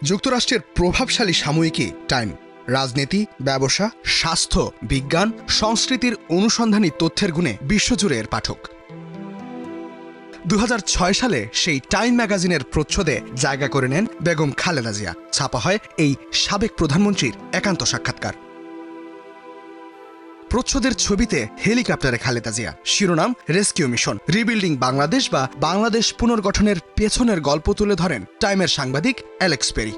যুক্তরাষ্ট্রের প্রভাবশালী সাময়িকী টাইম রাজনীতি, ব্যবসা, স্বাস্থ্য, বিজ্ঞান, সংস্কৃতির অনুসন্ধানী তথ্যের গুণে বিশ্বজুড়ে এর পাঠক। 2006 সালে সেই টাইম ম্যাগাজিনের প্রচ্ছদে জায়গা করে নেন বেগম খালেদা জিয়া। ছাপা হয় এই সাবেক প্রধানমন্ত্রীর একান্ত সাক্ষাৎকার। প্রচ্ছদের ছবিতে হেলিকপ্টারে খালেদা জিয়া, শিরোনাম রেস্কিউ মিশন, রিবিল্ডিং বাংলাদেশ বা বাংলাদেশ পুনর্গঠনের পেছনের গল্প তুলে ধরেন টাইমের সাংবাদিক অ্যালেক্স পেরি।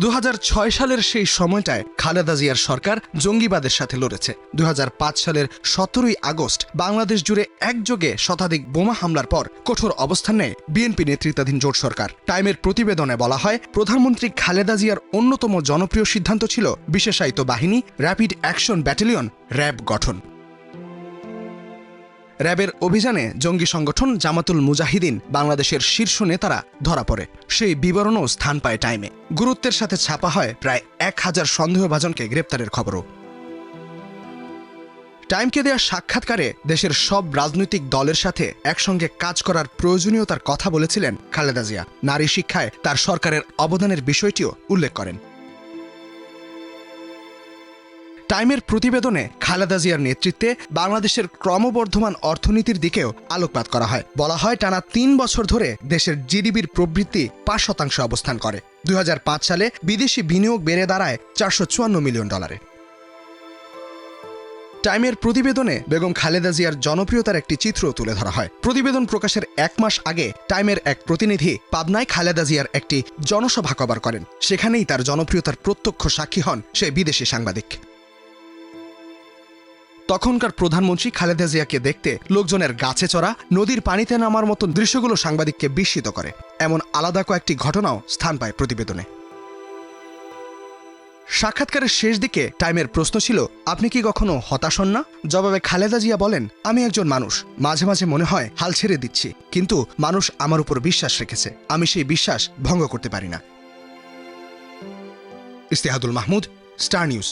2006 সালের সেই সময়টায় খালেদা জিয়ার সরকার জঙ্গিবাদের সাথে লড়েছে। 2005 সালের 17ই আগস্ট বাংলাদেশ জুড়ে একযোগে শতাধিক বোমা হামলার পর কঠোর অবস্থান নেয় বিএনপি নেতৃত্বাধীন জোট সরকার। টাইমের প্রতিবেদনে বলা হয়, প্রধানমন্ত্রী খালেদা জিয়ার অন্যতম জনপ্রিয় সিদ্ধান্ত ছিল বিশেষায়িত বাহিনী র্যাপিড অ্যাকশন ব্যাটালিয়ন র্যাব গঠন। র্যাবের অভিযানে জঙ্গি সংগঠন জামাতুল মুজাহিদিন বাংলাদেশের শীর্ষ নেতারা ধরা পড়ে। সেই বিবরণও স্থান পায় টাইমে। গুরুত্বের সাথে ছাপা হয় প্রায় 1000 সন্দেহভাজনকে গ্রেপ্তারের খবরও। টাইমকে দেয়া সাক্ষাৎকারে দেশের সব রাজনৈতিক দলের সাথে একসঙ্গে কাজ করার প্রয়োজনীয়তার কথা বলেছিলেন খালেদা জিয়া। নারী শিক্ষায় তার সরকারের অবদানের বিষয়টিও উল্লেখ করেন। টাইমের প্রতিবেদনে খালেদা জিয়ার নেতৃত্বে বাংলাদেশের ক্রমবর্ধমান অর্থনীতির দিকেও আলোকপাত করা হয়। বলা হয়, টানা 3 বছর ধরে দেশের জিডিপির প্রবৃদ্ধি 5% অবস্থান করে। 2005 সালে বিদেশি বিনিয়োগ বেড়ে দাঁড়ায় $454 মিলিয়ন। টাইমের প্রতিবেদনে বেগম খালেদা জিয়ার জনপ্রিয়তার একটি চিত্র তুলে ধরা হয়। প্রতিবেদন প্রকাশের 1 মাস আগে টাইমের এক প্রতিনিধি পাবনায় খালেদা জিয়ার একটি জনসভা কভার করেন। সেখানেই তার জনপ্রিয়তার প্রত্যক্ষ সাক্ষী হন সেই বিদেশি সাংবাদিক। তখনকার প্রধানমন্ত্রী খালেদা জিয়াকে দেখতে লোকজনের গাছে চড়া, নদীর পানিতে নামার মতন দৃশ্যগুলো সাংবাদিককে বিস্মিত করে। এমন আলাদা কয়েকটি ঘটনাও স্থান পায় প্রতিবেদনে। সাক্ষাৎকারের শেষ দিকে টাইমের প্রশ্ন ছিল, আপনি কি কখনো হতাশ হন না? জবাবে খালেদা জিয়া বলেন, আমি একজন মানুষ, মাঝে মাঝে মনে হয় হাল ছেড়ে দিচ্ছি, কিন্তু মানুষ আমার উপর বিশ্বাস রেখেছে, আমি সেই বিশ্বাস ভঙ্গ করতে পারি না। ইস্তেহাদুল মাহমুদ, স্টার নিউজ।